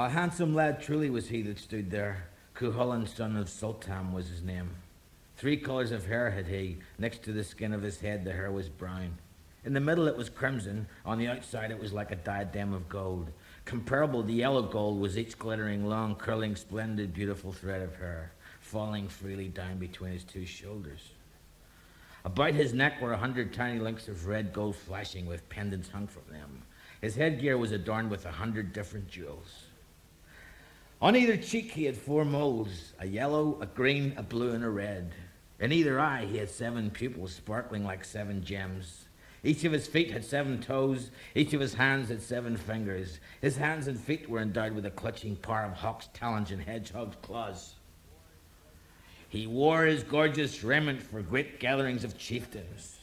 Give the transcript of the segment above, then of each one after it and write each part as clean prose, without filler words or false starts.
A handsome lad truly was he that stood there. Ku Holland, son of Sultan, was his name. 3 colours of hair had he. Next to the skin of his head, the hair was brown. In the middle, it was crimson. On the outside, it was like a diadem of gold. Comparable to yellow gold was each glittering, long, curling, splendid, beautiful thread of hair, falling freely down between his 2 shoulders. About his neck were 100 tiny links of red gold flashing with pendants hung from them. His headgear was adorned with 100 different jewels. On either cheek he had 4 moles, a yellow, a green, a blue, and a red. In either eye he had 7 pupils sparkling like 7 gems. Each of his feet had 7 toes. Each of his hands had 7 fingers. His hands and feet were endowed with a clutching power of hawk's talons and hedgehog's claws. He wore his gorgeous raiment for great gatherings of chieftains.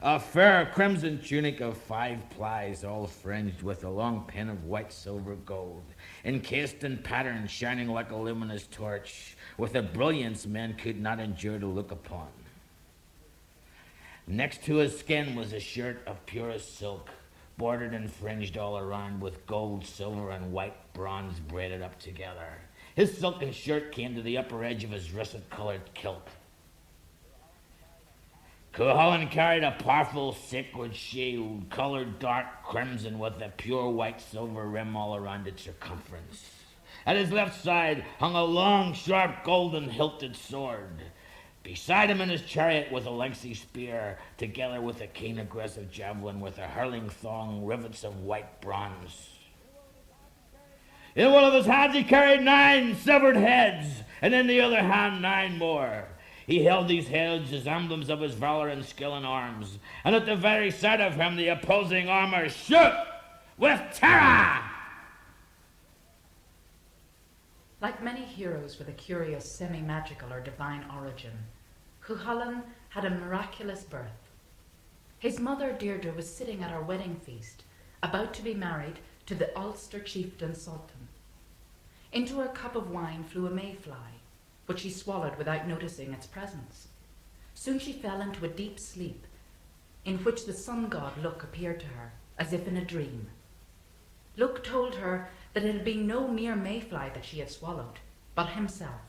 A fair crimson tunic of 5 plies, all fringed with a long pin of white, silver, gold, encased in patterns shining like a luminous torch, with a brilliance men could not endure to look upon. Next to his skin was a shirt of purest silk, bordered and fringed all around with gold, silver, and white bronze braided up together. His silken shirt came to the upper edge of his russet-coloured kilt. Ku Holland carried a powerful sacred shield, coloured dark crimson with a pure white silver rim all around its circumference. At his left side hung a long, sharp, golden hilted sword. Beside him in his chariot was a lengthy spear, together with a keen, aggressive javelin with a hurling thong, rivets of white bronze. In one of his hands he carried 9 severed heads, and in the other hand 9 more. He held these heads as emblems of his valor and skill in arms, and at the very sight of him the opposing armor shook with terror. Like many heroes with a curious semi-magical or divine origin, Ku Holland had a miraculous birth. His mother Deirdre was sitting at her wedding feast, about to be married to the Ulster chieftain Sultan. Into her cup of wine flew a mayfly, which she swallowed without noticing its presence. Soon she fell into a deep sleep, in which the sun god Look appeared to her, as if in a dream. Look told her that it had been no mere mayfly that she had swallowed, but himself.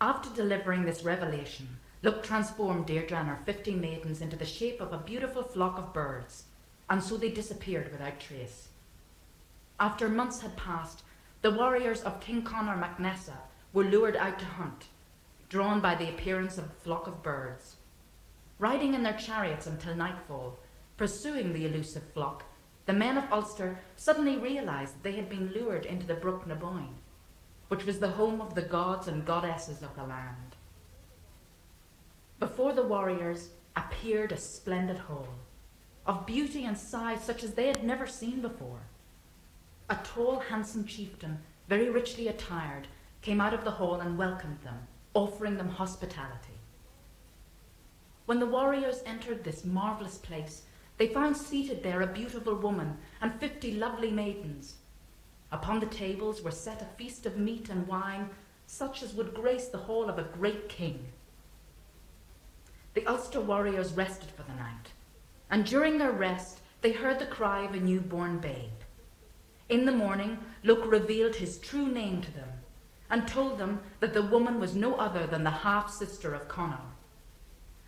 After delivering this revelation, Look transformed Deirdre and her 50 maidens into the shape of a beautiful flock of birds, and so they disappeared without trace. After months had passed, the warriors of King Conor MacNessa were lured out to hunt, drawn by the appearance of a flock of birds. Riding in their chariots until nightfall, pursuing the elusive flock, the men of Ulster suddenly realized that they had been lured into the brook Naboyne, which was the home of the gods and goddesses of the land. Before the warriors appeared a splendid hall, of beauty and size such as they had never seen before. A tall, handsome chieftain, very richly attired, came out of the hall and welcomed them, offering them hospitality. When the warriors entered this marvellous place, they found seated there a beautiful woman and 50 lovely maidens. Upon the tables were set a feast of meat and wine, such as would grace the hall of a great king. The Ulster warriors rested for the night, and during their rest they heard the cry of a newborn babe. In the morning, Look revealed his true name to them, and told them that the woman was no other than the half-sister of Conor,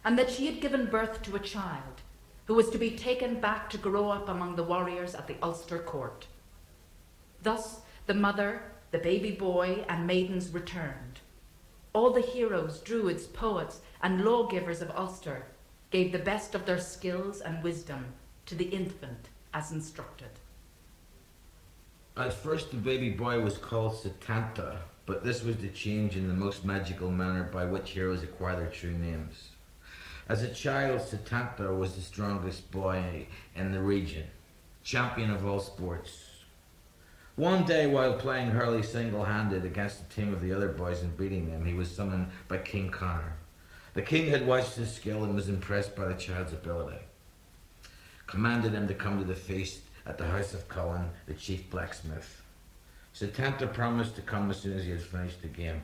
and that she had given birth to a child, who was to be taken back to grow up among the warriors at the Ulster court. Thus the mother, the baby boy, and maidens returned. All the heroes, druids, poets, and lawgivers of Ulster gave the best of their skills and wisdom to the infant as instructed. At first the baby boy was called Setanta, but this was the change in the most magical manner by which heroes acquire their true names. As a child, Setanta was the strongest boy in the region, champion of all sports. One day, while playing hurley single-handed against a team of the other boys and beating them, he was summoned by King Conor. The king had watched his skill and was impressed by the child's ability. Commanded him to come to the feast at the house of Cuchalainn, the chief blacksmith. Setanta promised to come as soon as he had finished the game.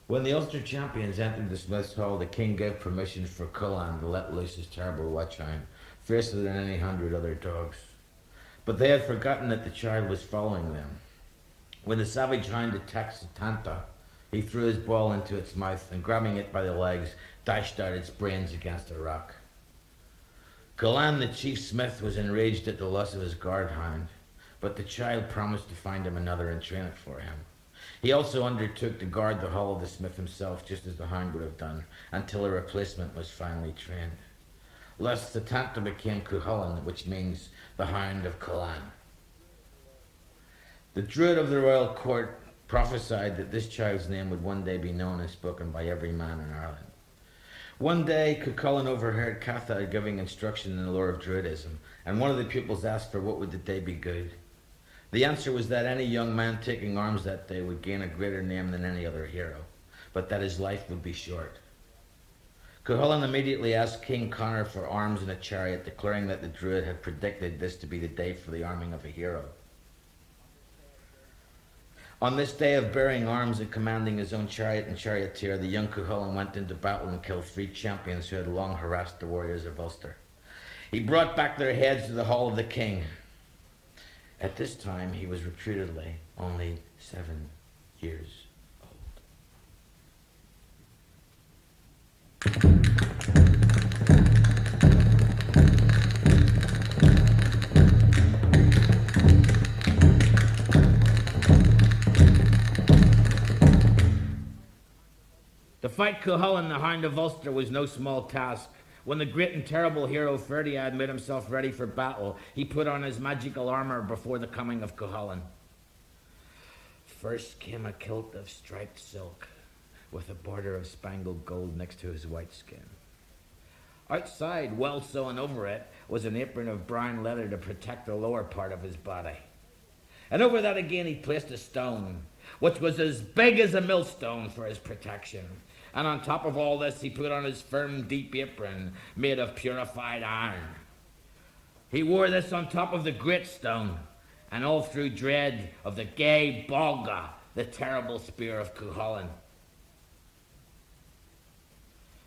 When the Ulster champions entered the smith's hall, the king gave permission for Cuchalainn to let loose his terrible watchhound, fiercer than any 100 other dogs. but they had forgotten that the child was following them. When the savage hind attacked Satanta, he threw his ball into its mouth and, grabbing it by the legs, dashed out its brains against a rock. Cuchalainn, the chief smith, was enraged at the loss of his guard hound, but the child promised to find him another and train it for him. He also undertook to guard the hall of the smith himself, just as the hound would have done, until a replacement was finally trained. Thus, Satanta became Ku Holland, which means the Hound of Cuchalainn. The druid of the royal court prophesied that this child's name would one day be known and spoken by every man in Ireland. One day, Cuchalainn overheard Catha giving instruction in the lore of druidism, and one of the pupils asked for what would the day be good. The answer was that any young man taking arms that day would gain a greater name than any other hero, but that his life would be short. Cuchalainn immediately asked King Conor for arms and a chariot, declaring that the druid had predicted this to be the day for the arming of a hero. On this day of bearing arms and commanding his own chariot and charioteer, the young Cuchalainn went into battle and killed 3 champions who had long harassed the warriors of Ulster. He brought back their heads to the hall of the king. At this time, he was reputedly only 7 years old. To fight Cuchalainn, the Hound of Ulster, was no small task. When the great and terrible hero Ferdia had made himself ready for battle, he put on his magical armour before the coming of Cuchalainn. First came a kilt of striped silk, with a border of spangled gold next to his white skin. Outside, well sewn over it, was an apron of brown leather to protect the lower part of his body. And over that again he placed a stone, which was as big as a millstone for his protection. And on top of all this, he put on his firm, deep apron made of purified iron. He wore this on top of the great stone, and all through dread of the gay Bolga, the terrible spear of Cuchalainn.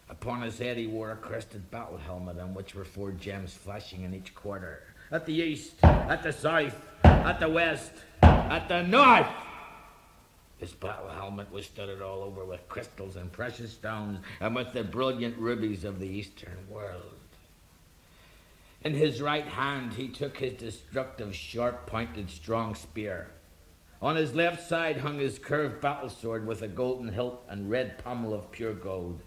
Upon his head he wore a crested battle helmet on which were 4 gems flashing in each quarter. At the east, at the south, at the west, at the north. His battle helmet was studded all over with crystals and precious stones and with the brilliant rubies of the eastern world. In his right hand he took his destructive, sharp-pointed, strong spear. On his left side hung his curved battle sword with a golden hilt and red pommel of pure gold.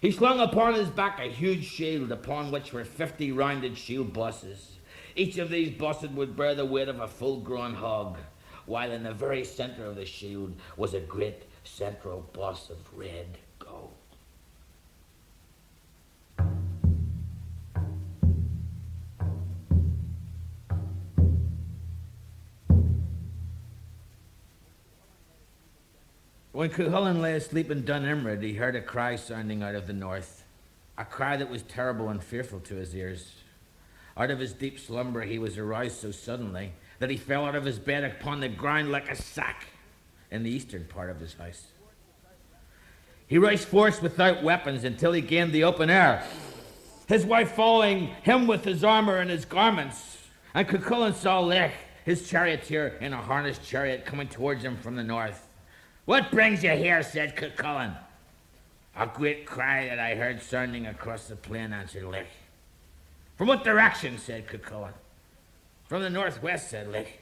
He slung upon his back a huge shield upon which were 50 rounded shield bosses. Each of these bosses would bear the weight of a full-grown hog, while in the very center of the shield was a great central boss of red gold. When Cuchalainn lay asleep in Dun Imred, he heard a cry sounding out of the north, a cry that was terrible and fearful to his ears. Out of his deep slumber he was aroused so suddenly that he fell out of his bed upon the ground like a sack in the eastern part of his house. He raced forth without weapons until he gained the open air, his wife following him with his armour and his garments. And Cuchalainn saw Lech, his charioteer, in a harnessed chariot coming towards him from the north. "What brings you here?" said Cuchalainn. "A great cry that I heard sounding across the plain," answered Lech. "From what direction?" said Cuchalainn. "From the northwest," said Lech,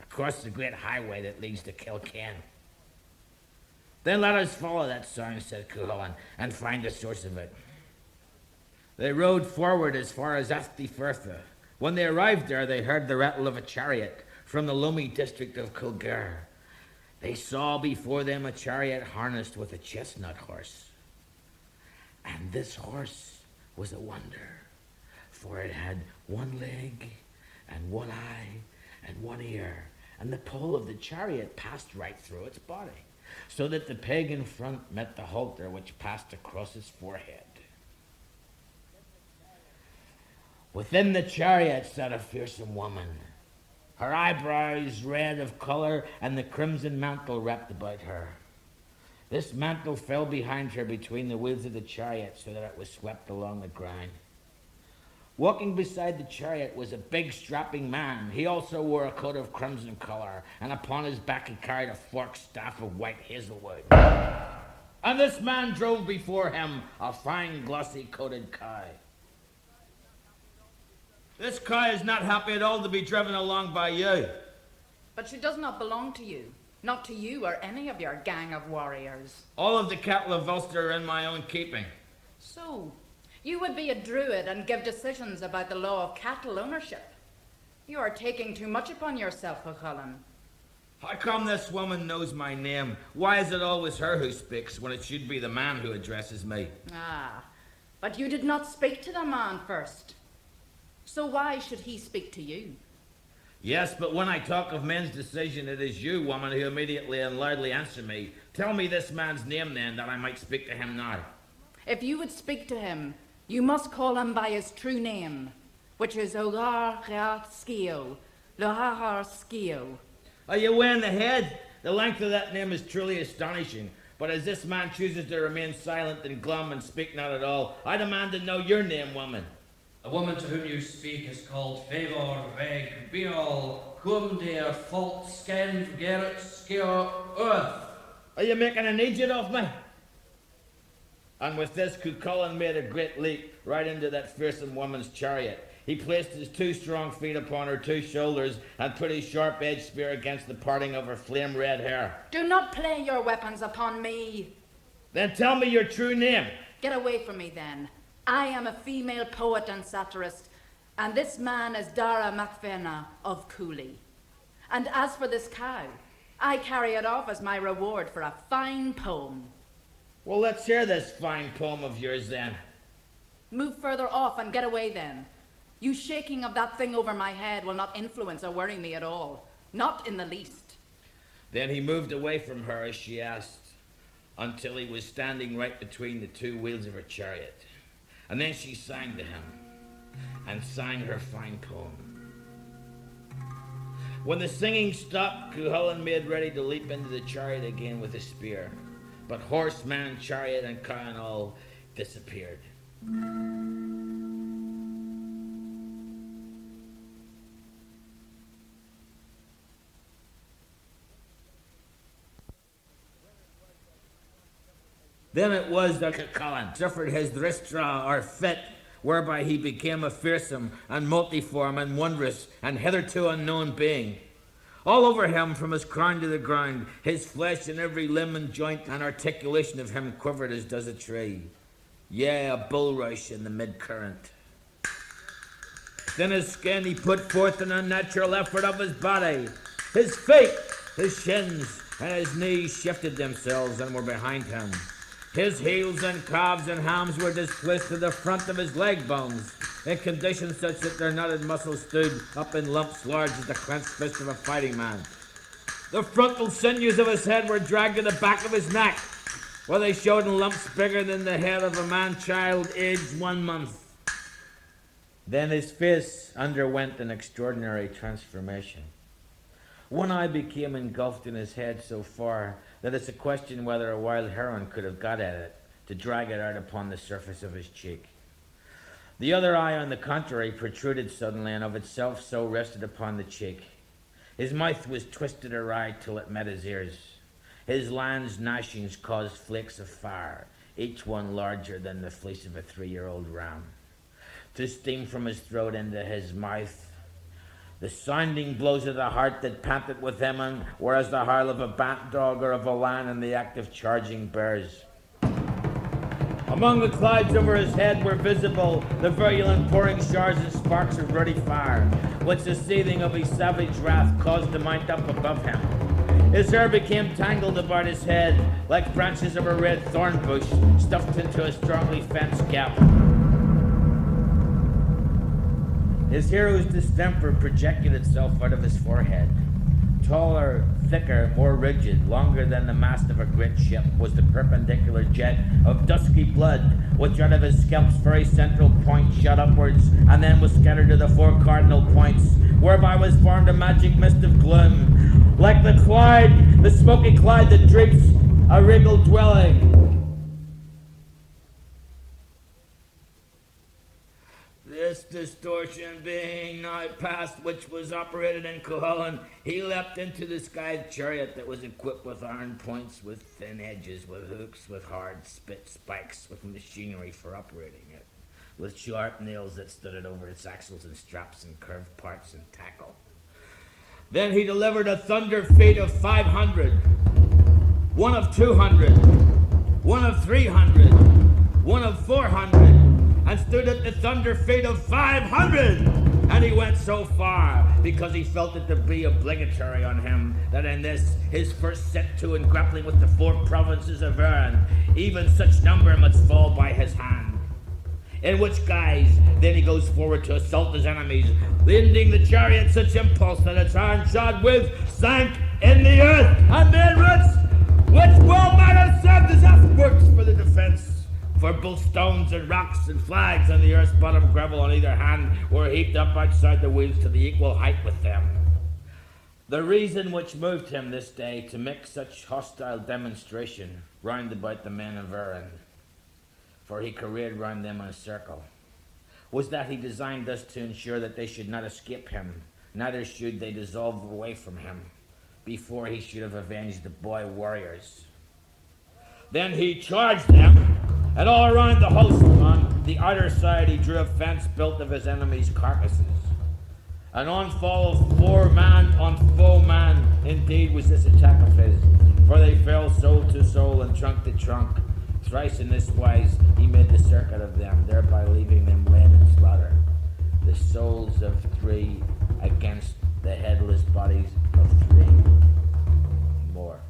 "across the great highway that leads to Kilkenny." "Then let us follow that sound," said Cuchalainn, "and find the source of it." They rode forward as far as Athty Firtha. When they arrived there, they heard the rattle of a chariot from the Lummi district of Kilgare. They saw before them a chariot harnessed with a chestnut horse. And this horse was a wonder, for it had 1 leg and 1 eye and 1 ear, and the pole of the chariot passed right through its body, so that the peg in front met the halter which passed across its forehead. Within the chariot sat a fearsome woman, her eyebrows red of colour and the crimson mantle wrapped about her. This mantle fell behind her between the wheels of the chariot so that it was swept along the ground. Walking beside the chariot was a big, strapping man. He also wore a coat of crimson color, and upon his back he carried a forked staff of white hazelwood. And this man drove before him a fine, glossy-coated cow. This cow is not happy at all to be driven along by you. But she does not belong to you. Not to you or any of your gang of warriors. All of the cattle of Ulster are in my own keeping. So, you would be a druid and give decisions about the law of cattle ownership. You are taking too much upon yourself, Ku Holland. How come this woman knows my name? Why is it always her who speaks when it should be the man who addresses me? Ah, but you did not speak to the man first. So why should he speak to you? Yes, but when I talk of men's decision, it is you, woman, who immediately and loudly answer me. Tell me this man's name, then, that I might speak to him now. If you would speak to him, you must call him by his true name, which is Ogar Skio, Lohar Skio. Are you weighing the head? The length of that name is truly astonishing. But as this man chooses to remain silent and glum and speak not at all, I demand to know your name, woman. The woman to whom you speak is called Favor Veg Beal, whom dear fault skin Gerrit Skio Earth. Are you making an idiot of me? And with this, Cuchalainn made a great leap right into that fearsome woman's chariot. He placed his 2 strong feet upon her 2 shoulders and put his sharp-edged spear against the parting of her flame-red hair. Do not play your weapons upon me. Then tell me your true name. Get away from me, then. I am a female poet and satirist, and this man is Dara Macfena of Cooley. And as for this cow, I carry it off as my reward for a fine poem. Well, let's hear this fine poem of yours, then. Move further off and get away, then. You shaking of that thing over my head will not influence or worry me at all. Not in the least. Then he moved away from her as she asked, until he was standing right between the 2 wheels of her chariot. And then she sang to him, and sang her fine poem. When the singing stopped, Ku Holland made ready to leap into the chariot again with his spear. But horse, man, chariot, and cow and all disappeared. Then it was that Cuchalainn suffered his dristra or fit, whereby he became a fearsome and multiform and wondrous and hitherto unknown being. All over him, from his crown to the ground, his flesh and every limb and joint and articulation of him quivered as does a tree. Yea, a bulrush in the mid-current. Then his skin he put forth an unnatural effort of his body. His feet, his shins, and his knees shifted themselves and were behind him. His heels and calves and hams were displaced to the front of his leg bones, in conditions such that their knotted muscles stood up in lumps large as the clenched fist of a fighting man. The frontal sinews of his head were dragged to the back of his neck, where they showed in lumps bigger than the head of a man-child aged 1 month. Then his face underwent an extraordinary transformation. One eye became engulfed in his head so far that it's a question whether a wild heron could have got at it to drag it out upon the surface of his cheek. The other eye, on the contrary, protruded suddenly and of itself so rested upon the cheek. His mouth was twisted awry till it met his ears. His lion's gnashings caused flakes of fire, each one larger than the fleece of a 3-year-old ram, to steam from his throat into his mouth. The sounding blows of the heart that panted within him were as the howl of a bat dog or of a lion in the act of charging bears. Among the clouds over his head were visible the virulent pouring showers and sparks of ruddy fire, which the seething of his savage wrath caused to mount up above him. His hair became tangled about his head, like branches of a red thorn bush stuffed into a strongly fenced gap. His hero's distemper projected itself out of his forehead. Taller, thicker, more rigid, longer than the mast of a great ship was the perpendicular jet of dusky blood, which out of his scalp's very central point shot upwards, and then was scattered to the 4 cardinal points, whereby was formed a magic mist of gloom, like the cloud, the smoky cloud that drapes a regal dwelling. This distortion being now past, which was operated in Ku Holland, he leapt into the sky chariot that was equipped with iron points, with thin edges, with hooks, with hard spit spikes, with machinery for operating it, with sharp nails that stood it over its axles and straps and curved parts and tackle. Then he delivered a thunder feet of 500, one of 200, one of 300, one of 400, and stood at the thunder feet of 500. And he went so far because he felt it to be obligatory on him that in this, his first set to in grappling with the 4 provinces of Erin, even such number must fall by his hand. In which guise, then he goes forward to assault his enemies, lending the chariot such impulse that its iron shod with sank in the earth, and made roots, which well might have served as earthworks for the defence. For both stones and rocks and flags and the earth's bottom gravel on either hand were heaped up outside the wheels to the equal height with them. The reason which moved him this day to make such hostile demonstration round about the men of Erin, for he careered round them in a circle, was that he designed thus to ensure that they should not escape him, neither should they dissolve away from him, before he should have avenged the boy warriors. Then he charged them, and all around the host on the outer side he drew a fence built of his enemies' carcasses. And on fall of 4 man on foe man, indeed was this attack of his, for they fell soul to soul and trunk to trunk. Thrice in this wise he made the circuit of them, thereby leaving them laid in slaughter, the souls of 3 against the headless bodies of 3 more.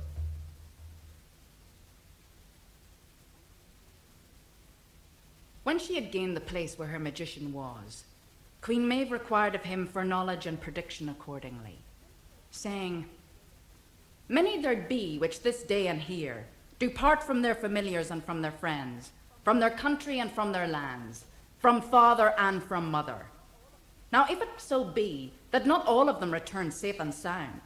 When she had gained the place where her magician was, Queen Maeve required of him foreknowledge and prediction accordingly, saying, "Many there be which this day and here do part from their familiars and from their friends, from their country and from their lands, from father and from mother. Now if it so be that not all of them return safe and sound,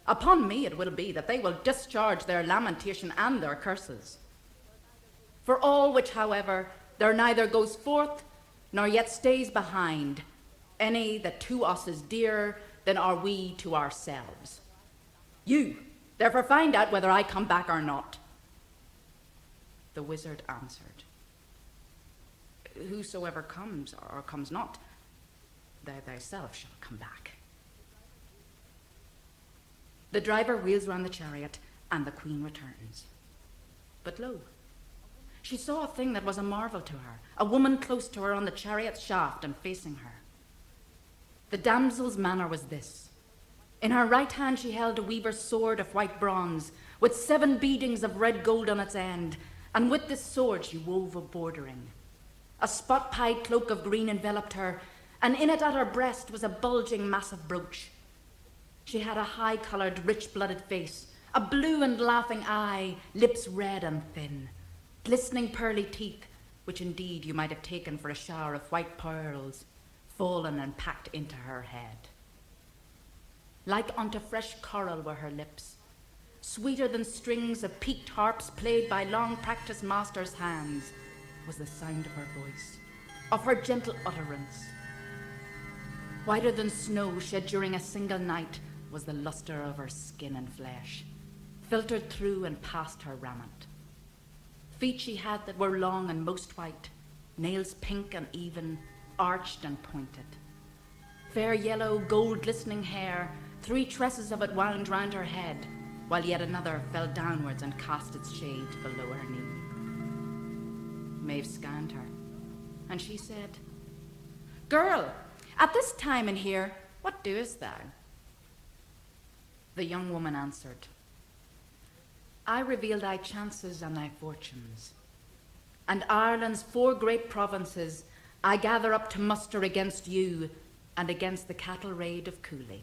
upon me it will be that they will discharge their lamentation and their curses. For all which, however, there neither goes forth nor yet stays behind any that to us is dearer than are we to ourselves. You therefore find out whether I come back or not." The wizard answered, "Whosoever comes or comes not, thou thyself shall come back." The driver wheels round the chariot, and the queen returns. But lo, she saw a thing that was a marvel to her, a woman close to her on the chariot's shaft and facing her. The damsel's manner was this. In her right hand she held a weaver's sword of white bronze, with 7 beadings of red gold on its end, and with this sword she wove a bordering. A spot-pied cloak of green enveloped her, and in it at her breast was a bulging massive brooch. She had a high-coloured, rich-blooded face, a blue and laughing eye, lips red and thin, glistening pearly teeth, which indeed you might have taken for a shower of white pearls, fallen and packed into her head. Like unto fresh coral were her lips, sweeter than strings of peaked harps played by long-practiced masters' hands was the sound of her voice, of her gentle utterance. Whiter than snow shed during a single night was the lustre of her skin and flesh, filtered through and past her raiment. Feet she had that were long and most white, nails pink and even, arched and pointed. Fair yellow, gold-glistening hair, 3 tresses of it wound round her head, while yet another fell downwards and cast its shade below her knee. Maeve scanned her, and she said, "Girl, at this time in here, what doest thou?" The young woman answered, "I reveal thy chances and thy fortunes, and Ireland's 4 great provinces I gather up to muster against you and against the cattle raid of Cuchalainn."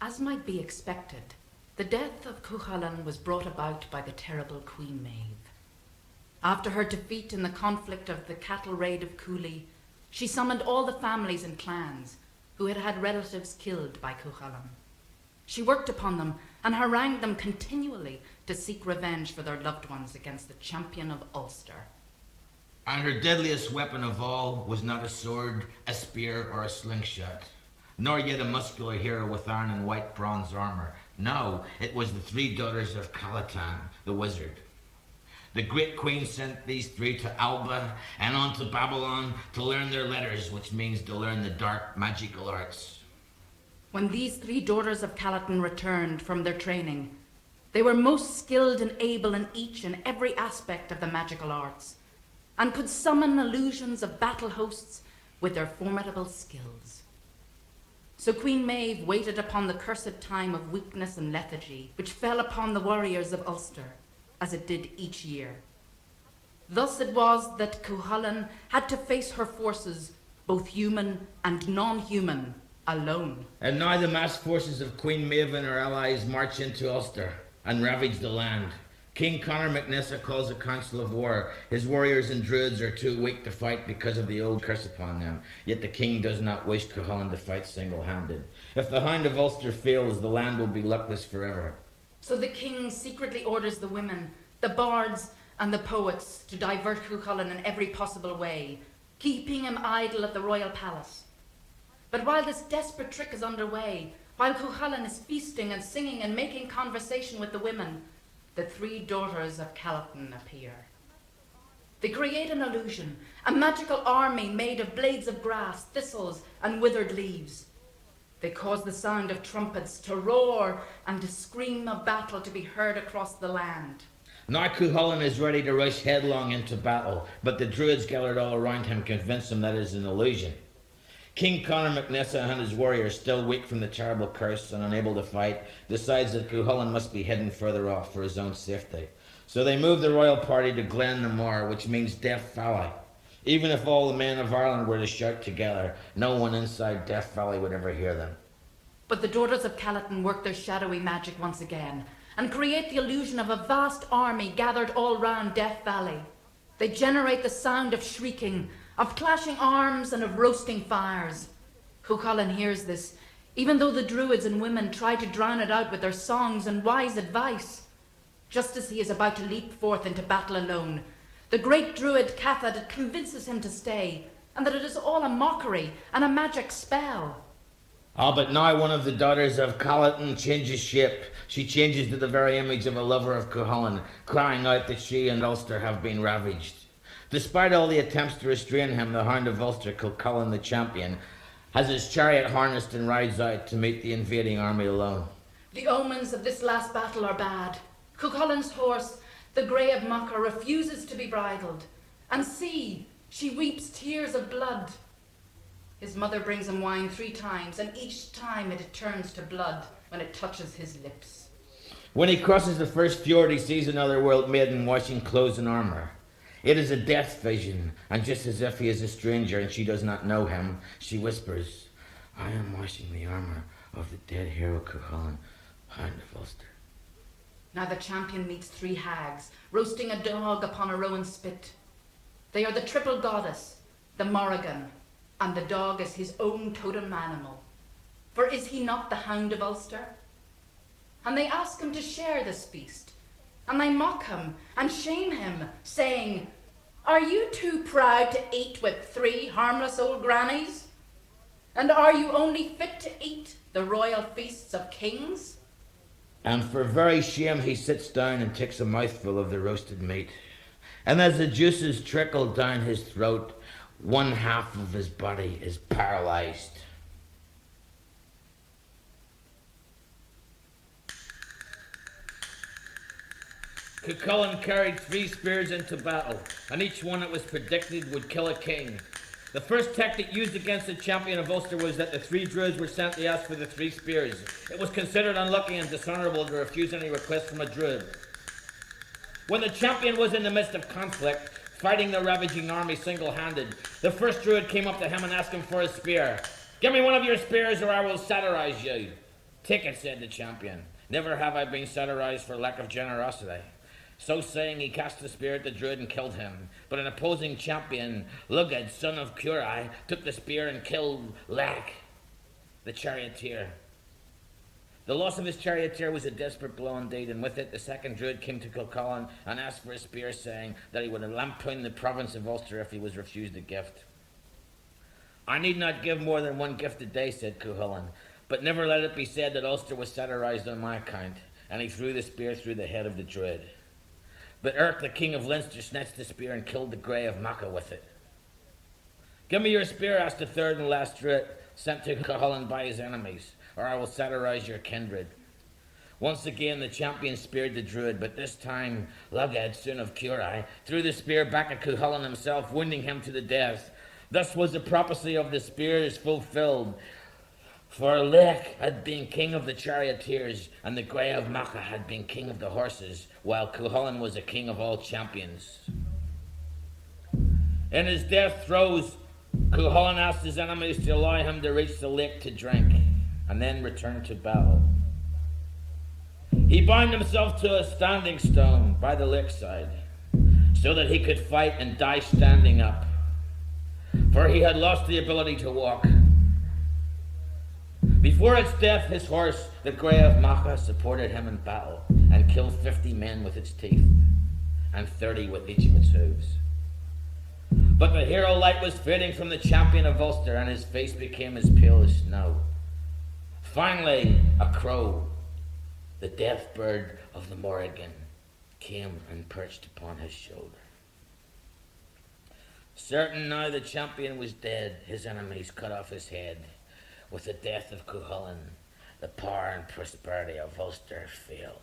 As might be expected, the death of Cuchalainn was brought about by the terrible Queen Maeve. After her defeat in the conflict of the cattle raid of Cuchalainn, she summoned all the families and clans who had had relatives killed by Cuchalainn. She worked upon them and harangued them continually to seek revenge for their loved ones against the champion of Ulster. And her deadliest weapon of all was not a sword, a spear, or a slingshot, nor yet a muscular hero with iron and white bronze armor. No, it was the three daughters of Cuchalainn, the wizard. The great queen sent these three to Alba and on to Babylon to learn their letters, which means to learn the dark magical arts. When these three daughters of Cuchalainn returned from their training, they were most skilled and able in each and every aspect of the magical arts, and could summon illusions of battle hosts with their formidable skills. So Queen Maeve waited upon the cursed time of weakness and lethargy, which fell upon the warriors of Ulster, as it did each year. Thus it was that Cuchalainn had to face her forces, both human and non-human, alone. And now the massed forces of Queen Maeve and her allies march into Ulster and ravage the land. King Conor MacNessa calls a council of war. His warriors and druids are too weak to fight because of the old curse upon them. Yet the king does not wish Cuchalainn to fight single-handed. If the Hound of Ulster fails, the land will be luckless forever. So the king secretly orders the women, the bards, and the poets to divert Cuchalainn in every possible way, keeping him idle at the royal palace. But while this desperate trick is underway, while Cuchalainn is feasting and singing and making conversation with the women, the three daughters of Cuchalainn appear. They create an illusion, a magical army made of blades of grass, thistles, and withered leaves. They cause the sound of trumpets to roar and the scream of battle to be heard across the land. Now Cuchalainn is ready to rush headlong into battle, but the druids gathered all around him convince him that it is an illusion. King Conor MacNessa and his warriors, still weak from the terrible curse and unable to fight, decides that Cuchalainn must be hidden further off for his own safety. So they move the royal party to Glen Namor, which means Death Valley. Even if all the men of Ireland were to shout together, no one inside Death Valley would ever hear them. But the daughters of Cuchalainn work their shadowy magic once again and create the illusion of a vast army gathered all round Death Valley. They generate the sound of shrieking, of clashing arms, and of roasting fires. Cuchalainn hears this, even though the druids and women try to drown it out with their songs and wise advice. Just as he is about to leap forth into battle alone, the great druid Cathad convinces him to stay, and that it is all a mockery and a magic spell. But now one of the daughters of Cuchalainn changes shape. She changes to the very image of a lover of Cuchalainn, crying out that she and Ulster have been ravaged. Despite all the attempts to restrain him, the Hound of Ulster, Cuchalainn the champion, has his chariot harnessed and rides out to meet the invading army alone. The omens of this last battle are bad. Cuchalainn's horse, the grey of Mocha, refuses to be bridled. And see, she weeps tears of blood. His mother brings him wine 3 times, and each time it turns to blood when it touches his lips. When he crosses the first fjord, he sees another world maiden washing clothes and armour. It is a death vision, and just as if he is a stranger and she does not know him, she whispers, "I am washing the armour of the dead hero Cuchalainn, Hound of Ulster." Now the champion meets 3 hags, roasting a dog upon a rowan spit. They are the triple goddess, the Morrigan, and the dog is his own totem animal. For is he not the Hound of Ulster? And they ask him to share this feast, and they mock him and shame him, saying, "Are you too proud to eat with 3 harmless old grannies? And are you only fit to eat the royal feasts of kings?" And for very shame he sits down and takes a mouthful of the roasted meat. And as the juices trickle down his throat, 1/2 of his body is paralyzed. Cuchalainn carried 3 spears into battle, and each one, it was predicted, would kill a king. The first tactic used against the champion of Ulster was that the 3 druids were sent to ask for the 3 spears. It was considered unlucky and dishonourable to refuse any request from a druid. When the champion was in the midst of conflict, fighting the ravaging army single-handed, the first druid came up to him and asked him for his spear. "Give me one of your spears or I will satirize you." "Take it," said the champion. "Never have I been satirized for lack of generosity." So saying, he cast the spear at the druid and killed him. But an opposing champion, Luged, son of Cuchalainn, took the spear and killed Lech, the charioteer. The loss of his charioteer was a desperate blow indeed, and with it the second druid came to Cuchalainn and asked for a spear, saying that he would lampoon the province of Ulster if he was refused a gift. I need not give more than one gift a day, said Cuchalainn, but never let it be said that Ulster was satirized on my account. And he threw the spear through the head of the druid. But Erk, the king of Leinster, snatched the spear and killed the Grey of Macha with it. Give me your spear, asked the third and last druid, sent to Cuchalainn by his enemies, or I will satirize your kindred. Once again the champion speared the druid, but this time Luged, son of Cuchalainn, threw the spear back at Cuchalainn himself, wounding him to the death. Thus was the prophecy of the spears fulfilled. For Lech had been king of the charioteers, and the Grey of Macha had been king of the horses, while Cuchalainn was a king of all champions. In his death throes, Cuchalainn asked his enemies to allow him to reach the lake to drink, and then return to battle. He bound himself to a standing stone by the lakeside, so that he could fight and die standing up, for he had lost the ability to walk. Before its death, his horse, the Grey of Macha, supported him in battle and killed 50 men with its teeth and 30 with each of its hooves. But the hero light was fading from the champion of Ulster, and his face became as pale as snow. Finally, a crow, the death bird of the Morrigan, came and perched upon his shoulder. Certain now the champion was dead, his enemies cut off his head. With the death of Ku Holland, the power and prosperity of Ulster failed.